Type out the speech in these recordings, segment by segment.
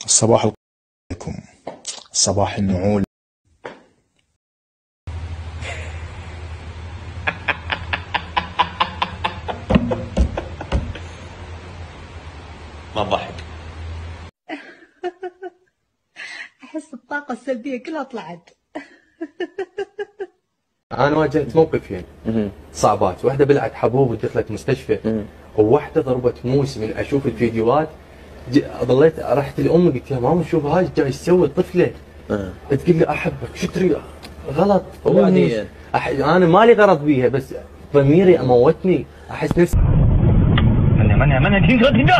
الصباح عليكم. صباح النعول. ما ضحك. احس الطاقة السلبية كلها طلعت. انا واجهت موقفين صعبات، واحده بلعت حبوب ودخلت مستشفى، وواحده ضربت موس. من اشوف الفيديوهات ظليت رحت لامي قلت لها ماما شوف هاي جاي يسوي طفله. تقول لي احبك شو تريد غلط. وبعدين انا مالي غرض بيها، بس ضميري اموتني، احس نفسي من تنجا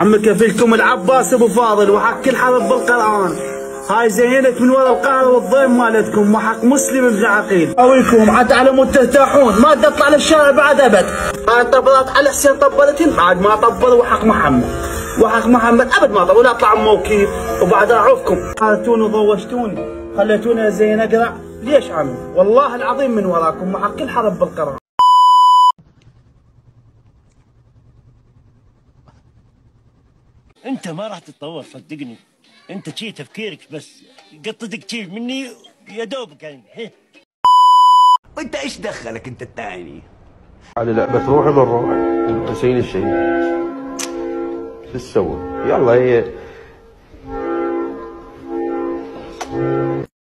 عم كفيلكم العباس ابو فاضل وحق كل حرف بالقران. هاي زينت من ورا القهر والضيم مالتكم وحق مسلم بن عقيل. اويكم عاد تعلموا ترتاحون، ما تطلع للشارع بعد ابد. هاي طبلات على حسين طبلتين بعد ما طبلوا وحق محمد. وحق محمد ابد ما طبلوا، لا طلع موكيل وبعد اعوفكم. قالتوني وضوجتوني خليتوني زين اقرع. ليش عمي؟ والله العظيم من وراكم وحق كل حرف بالقران. انت ما راح تتطور صدقني. انت شي تفكيرك بس قطتك شي مني يا دوبك يعني. وانت ايش دخلك انت الثاني؟ على لعبه روحي بالروح نسيني الشيء. شو تسوي؟ يلا هي